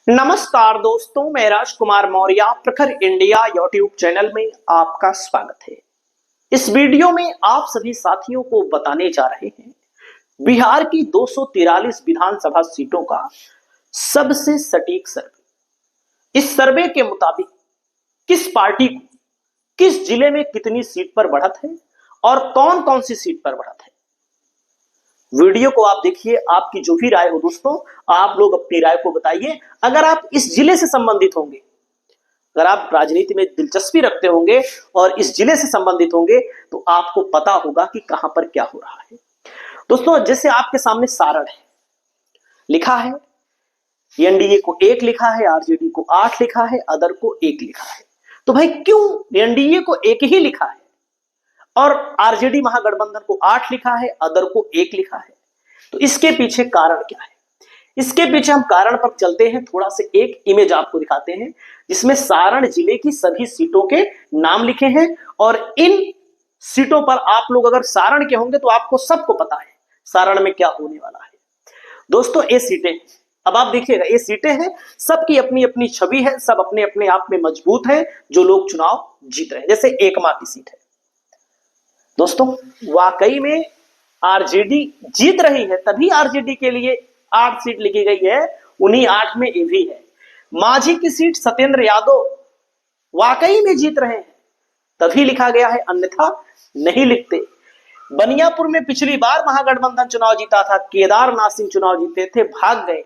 नमस्कार दोस्तों, मैं राजकुमार मौर्य प्रखर इंडिया यूट्यूब चैनल में आपका स्वागत है। इस वीडियो में आप सभी साथियों को बताने जा रहे हैं बिहार की 243 विधानसभा सीटों का सबसे सटीक सर्वे। इस सर्वे के मुताबिक किस पार्टी को किस जिले में कितनी सीट पर बढ़त है और कौन कौन सी सीट पर बढ़त है। वीडियो को आप देखिए, आपकी जो भी राय हो दोस्तों, आप लोग अपनी राय को बताइए। अगर आप इस जिले से संबंधित होंगे, अगर आप राजनीति में दिलचस्पी रखते होंगे और इस जिले से संबंधित होंगे तो आपको पता होगा कि कहां पर क्या हो रहा है। दोस्तों, जैसे आपके सामने सारण है, लिखा है एनडीए को 1 लिखा है, आरजेडी को 8 लिखा है, अदर को 1 लिखा है। तो भाई क्यों एनडीए को 1 ही लिखा है और आरजेडी महागठबंधन को 8 लिखा है, अदर को 1 लिखा है? तो इसके पीछे कारण क्या है? इसके पीछे हम कारण पर चलते हैं। थोड़ा से एक इमेज आपको दिखाते हैं जिसमें सारण जिले की सभी सीटों के नाम लिखे हैं और इन सीटों पर आप लोग अगर सारण के होंगे तो आपको सबको पता है सारण में क्या होने वाला है। दोस्तों, ये सीटें, अब आप देखिएगा, ये सीटें हैं, सबकी अपनी अपनी छवि है, सब अपने अपने आप में मजबूत है, जो लोग चुनाव जीत रहे हैं। जैसे एकमा की सीट है दोस्तों, वाकई में आरजेडी जीत रही है, तभी आरजेडी के लिए 8 सीट लिखी गई है, उन्हीं 8 में ये भी है। माझी की सीट सत्येंद्र यादव वाकई में जीत रहे हैं, तभी लिखा गया है, अन्यथा नहीं लिखते। बनियापुर में पिछली बार महागठबंधन चुनाव जीता था, केदारनाथ सिंह चुनाव जीते थे, भाग गए।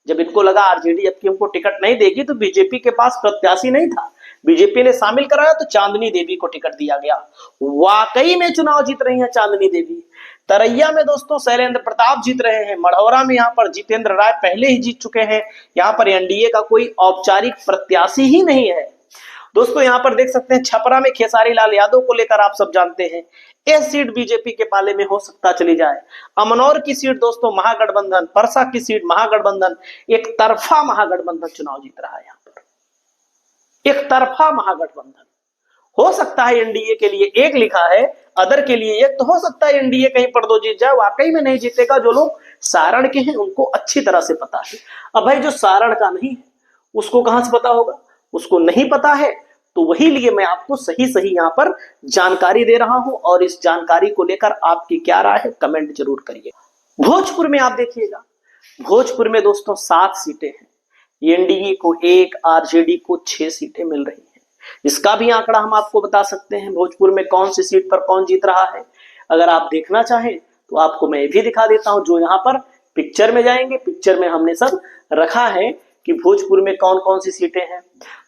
जब इनको लगा आरजेडी अब की हमको टिकट नहीं देगी तो बीजेपी के पास प्रत्याशी नहीं था, बीजेपी ने शामिल कराया तो चांदनी देवी को टिकट दिया गया। वाकई में चुनाव जीत रही है चांदनी देवी। तरैया में दोस्तों शैलेंद्र प्रताप जीत रहे हैं। मढ़ौरा में यहाँ पर जितेंद्र राय पहले ही जीत चुके हैं। यहाँ पर एनडीए का कोई औपचारिक प्रत्याशी ही नहीं है। दोस्तों, यहाँ पर देख सकते हैं छपरा में खेसारी लाल यादव को लेकर आप सब जानते हैं, यह सीट बीजेपी के पाले में हो सकता चली जाए। अमनौर की सीट दोस्तों महागठबंधन, परसा की सीट महागठबंधन, एक तरफा महागठबंधन चुनाव जीत रहा है। यहाँ पर एक तरफा महागठबंधन हो सकता है, एनडीए के लिए 1 लिखा है, अदर के लिए 1, तो हो सकता है एनडीए कहीं पर 2 जीत जाए। वाकई में नहीं जीतेगा। जो लोग सारण के हैं उनको अच्छी तरह से पता है। अब भाई जो सारण का नहीं है उसको कहां से पता होगा? उसको नहीं पता है, तो वही लिए मैं आपको सही सही यहाँ पर जानकारी दे रहा हूं और इस जानकारी को लेकर आपकी क्या राय है कमेंट जरूर करिए। भोजपुर में आप देखिएगा, भोजपुर में दोस्तों 7 सीटें हैं, एनडीए को 1, आरजेडी को 6 सीटें मिल रही हैं। इसका भी आंकड़ा हम आपको बता सकते हैं, भोजपुर में कौन सी सीट पर कौन जीत रहा है। अगर आप देखना चाहें तो आपको मैं भी दिखा देता हूं। जो यहाँ पर पिक्चर में जाएंगे, पिक्चर में हमने सब रखा है कि भोजपुर में कौन कौन सी सीटें हैं।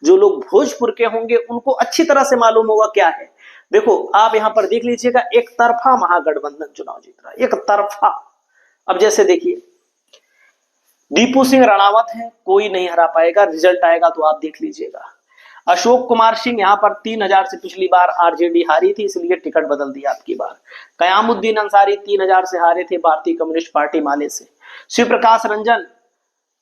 जो लोग भोजपुर के होंगे उनको अच्छी तरह से मालूम होगा क्या है। देखो, आप यहाँ पर देख लीजिएगा, एक तरफा महागठबंधन चुनाव जीत रहा है, एक तरफा। अब जैसे देखिए, दीपू सिंह राणावत है, कोई नहीं हरा पाएगा, रिजल्ट आएगा तो आप देख लीजिएगा। अशोक कुमार सिंह यहाँ पर 3000 से पिछली बार आरजेडी हारी थी, इसलिए टिकट बदल दिया आपकी बार। कयामुद्दीन अंसारी 3000 से हारे थे भारतीय कम्युनिस्ट पार्टी माले से। शिव प्रकाश रंजन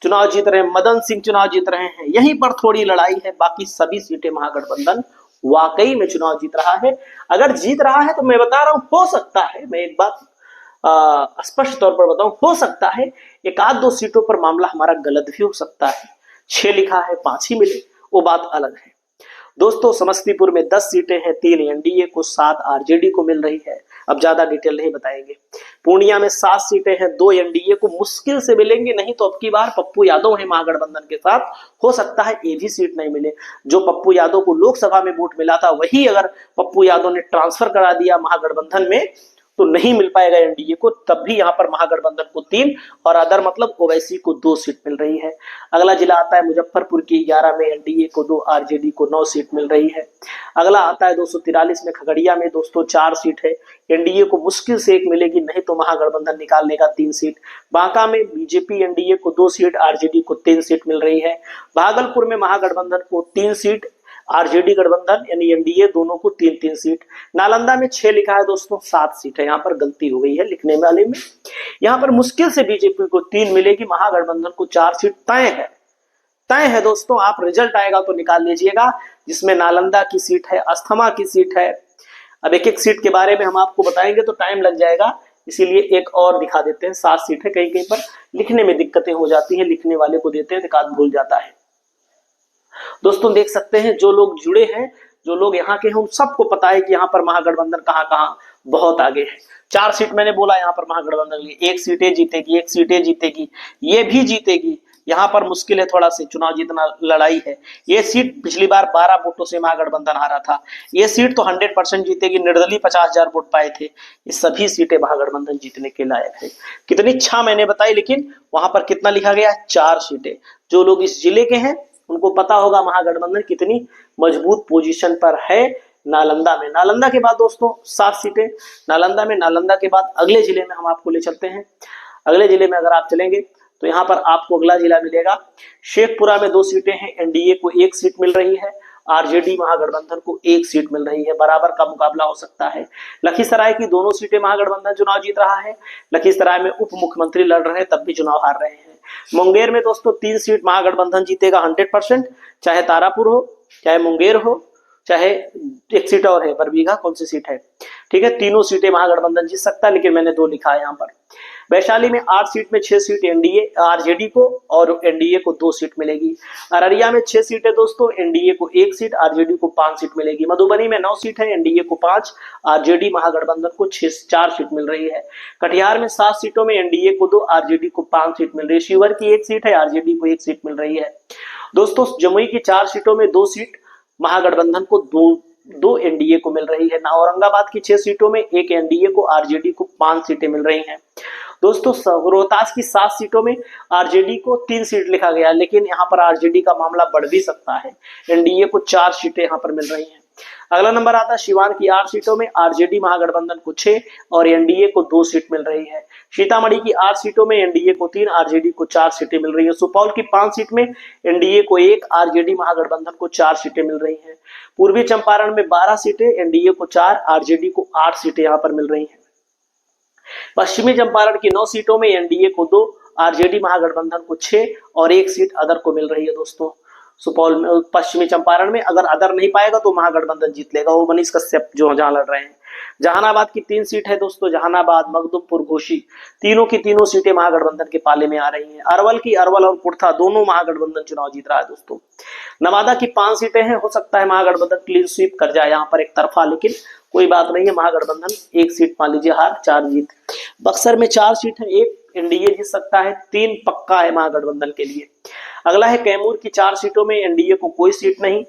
चुनाव जीत रहे हैं, मदन सिंह चुनाव जीत रहे हैं। यहीं पर थोड़ी लड़ाई है, बाकी सभी सीटें महागठबंधन वाकई में चुनाव जीत रहा है। अगर जीत रहा है तो मैं बता रहा हूं, हो सकता है, मैं एक बात स्पष्ट तौर पर बताऊं, हो सकता है 1-2 सीटों पर मामला हमारा गलत भी हो सकता है। 6 लिखा है, 5 ही मिले, वो बात अलग है। दोस्तों, समस्तीपुर में 10 सीटें हैं, 3 एनडीए को, 7 आरजेडी को मिल रही है। अब ज्यादा डिटेल नहीं बताएंगे। पूर्णिया में 7 सीटें हैं, 2 एनडीए को मुश्किल से मिलेंगे, नहीं तो अब की बार पप्पू यादव है महागठबंधन के साथ, हो सकता है ये भी सीट नहीं मिले। जो पप्पू यादव को लोकसभा में वोट मिला था, वही अगर पप्पू यादव ने ट्रांसफर करा दिया महागठबंधन में तो नहीं मिल पाएगा एनडीए को। तब भी यहाँ पर महागठबंधन को 3 और अदर मतलब ओवैसी को 2 सीट मिल रही है। अगला जिला आता है मुजफ्फरपुर की, 11 में एनडीए को 2, आरजेडी को 9 सीट मिल रही है। अगला आता है 243 में खगड़िया में दोस्तों 4 सीट है, एनडीए को मुश्किल से 1 मिलेगी, नहीं तो महागठबंधन निकाल लेगा 3 सीट। बांका में बीजेपी एनडीए को 2 सीट, आरजेडी को 3 सीट मिल रही है। भागलपुर में महागठबंधन को 3 सीट, आरजेडी गठबंधन यानी एनडीए दोनों को 3-3 सीट। नालंदा में 6 लिखा है दोस्तों, 7 सीट है, यहाँ पर गलती हो गई है लिखने वाले में। यहाँ पर मुश्किल से बीजेपी को 3 मिलेगी, महागठबंधन को 4 सीट तय है दोस्तों। आप रिजल्ट आएगा तो निकाल लीजिएगा, जिसमें नालंदा की सीट है, अस्थमा की सीट है। अब एक एक सीट के बारे में हम आपको बताएंगे तो टाइम लग जाएगा, इसीलिए एक और दिखा देते हैं। 7 सीट है, कहीं कहीं पर लिखने में दिक्कतें हो जाती है, लिखने वाले को देते हैं तो एकाध भूल जाता है। दोस्तों देख सकते हैं जो लोग जुड़े हैं, जो लोग यहाँ के हैं, उन सबको पता है कि यहाँ पर महागठबंधन कहाँ कहाँ बहुत आगे है। 4 सीट मैंने बोला यहाँ पर महागठबंधन की, 1 सीटें जीतेगी, 1 सीटें जीतेगी, ये भी जीतेगी। यहाँ पर मुश्किल है थोड़ा से चुनाव जीतना, लड़ाई है। ये सीट पिछली बार 12 वोटों से महागठबंधन हारा था, ये सीट तो 100% जीतेगी। निर्दलीय 50,000 वोट पाए थे, ये सभी सीटें महागठबंधन जीतने के लायक है। कितनी इच्छा मैंने बताई, लेकिन वहां पर कितना लिखा गया, 4 सीटें। जो लोग इस जिले के हैं उनको पता होगा महागठबंधन कितनी मजबूत पोजीशन पर है। नालंदा में, नालंदा के बाद दोस्तों 7 सीटें नालंदा में। नालंदा के बाद अगले जिले में हम आपको ले चलते हैं। अगले जिले में अगर आप चलेंगे तो यहाँ पर आपको अगला जिला मिलेगा शेखपुरा में 2 सीटें हैं, एनडीए को 1 सीट मिल रही है, आरजेडी महागठबंधन को 1 सीट मिल रही है, बराबर का मुकाबला हो सकता है। लखीसराय की दोनों सीटें महागठबंधन चुनाव जीत रहा है, लखीसराय में उप मुख्यमंत्री लड़ रहे हैं तब भी चुनाव हार रहे हैं। मुंगेर में दोस्तों 3 सीट महागठबंधन जीतेगा 100%, चाहे तारापुर हो, चाहे मुंगेर हो, चाहे एक सीट और है बरबीघा, कौन सी सीट है, ठीक है, तीनों सीटें महागठबंधन जीत सकता है, लेकिन मैंने 2 लिखा है यहाँ पर। वैशाली में 8 सीट में 6 सीट एनडीए आरजेडी को और एनडीए को 2 सीट मिलेगी। अररिया में 6 सीटें दोस्तों, एनडीए को 1 सीट, आरजेडी को 5 सीट मिलेगी। मधुबनी में 9 सीट है, एनडीए को 5, आरजेडी महागठबंधन को 4 सीट मिल रही है। कटिहार में 7 सीटों में एनडीए को 2, आरजेडी को 5 सीट मिल रही है। शिवहर की 1 सीट है, आरजेडी को 1 सीट मिल रही है। दोस्तों जमुई की 4 सीटों में 2 सीट महागठबंधन को, 2 एनडीए को मिल रही है। औरंगाबाद की 6 सीटों में 1 एनडीए को, आरजेडी को 5 सीटें मिल रही हैं। दोस्तों रोहतास की 7 सीटों में आरजेडी को 3 सीट लिखा गया, लेकिन यहाँ पर आरजेडी का मामला बढ़ भी सकता है, एनडीए को 4 सीटें यहाँ पर मिल रही हैं। अगला नंबर आता है सिवान की 8 सीटों में आरजेडी महागठबंधन को 6 और एनडीए को 2 सीट मिल रही है। सीतामढ़ी की 8 सीटों में एनडीए को 3, आरजेडी को 4 सीटें मिल रही है। सुपौल की 5 सीट में एनडीए को 1, आरजेडी महागठबंधन को 4 सीटें मिल रही हैं। पूर्वी चंपारण में 12 सीटें, एनडीए को 4, आरजेडी को 8 सीटें यहाँ पर मिल रही हैं। पश्चिमी चंपारण की 9 सीटों में एनडीए को 2, आरजेडी महागठबंधन को 6 और 1 सीट अदर को मिल रही है। दोस्तों सुपौल में, पश्चिमी चंपारण में अगर अदर नहीं पाएगा तो महागठबंधन जीत लेगा, वो मनीष कश्यप जो जहां लड़ रहे हैं। जहानाबाद की 3 सीट है दोस्तों, जहानाबाद, मखदुमपुर, घोसी, तीनों की तीनों सीटें महागठबंधन के पाले में आ रही हैं। अरवल और कुर्था दोनों महागठबंधन चुनाव जीत रहा है दोस्तों। नवादा की 5 सीटें हैं, हो सकता है महागठबंधन क्लीन स्वीप कर जाए यहाँ पर एक तरफा, लेकिन कोई बात नहीं है, महागठबंधन 1 सीट मान लीजिए हार, 4 जीत। बक्सर में 4 सीट है, 1 एनडीए जीत सकता है, 3 पक्का है महागठबंधन के लिए। अगला है कैमूर की 4 सीटों में एनडीए को कोई सीट नहीं,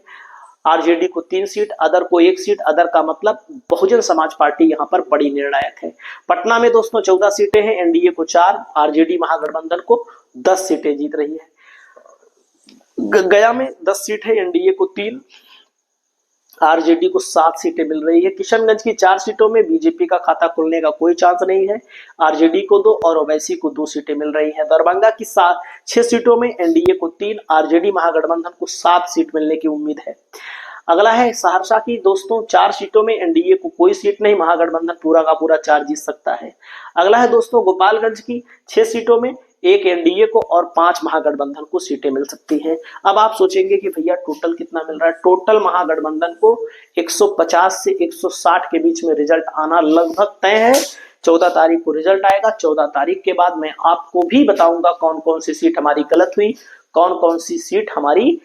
आरजेडी को 3 सीट, अदर को 1 सीट, अदर का मतलब बहुजन समाज पार्टी यहाँ पर बड़ी निर्णायक है। पटना में दोस्तों 14 सीटें हैं, एनडीए को 4, आरजेडी महागठबंधन को 10 सीटें जीत रही है। गया में 10 सीट है, एनडीए को 3, आरजेडी को 7 सीटें मिल रही है। किशनगंज की 4 सीटों में बीजेपी का खाता खुलने का कोई चांस नहीं है, आरजेडी को 2 और ओवैसी को 2 सीटें मिल रही हैं। दरभंगा की 6 सीटों में एनडीए को 3, आरजेडी महागठबंधन को 7 सीट मिलने की उम्मीद है। अगला है सहरसा की दोस्तों 4 सीटों में एनडीए को कोई सीट नहीं, महागठबंधन पूरा का पूरा 4 जीत सकता है। अगला है दोस्तों गोपालगंज की 6 सीटों में 1 एनडीए को और 5 महागठबंधन को सीटें मिल सकती हैं। अब आप सोचेंगे कि भैया टोटल कितना मिल रहा है, टोटल महागठबंधन को 150 से 160 के बीच में रिजल्ट आना लगभग तय है। 14 तारीख को रिजल्ट आएगा, 14 तारीख के बाद मैं आपको भी बताऊंगा कौन कौन सी सीट हमारी गलत हुई, कौन कौन सी सीट हमारी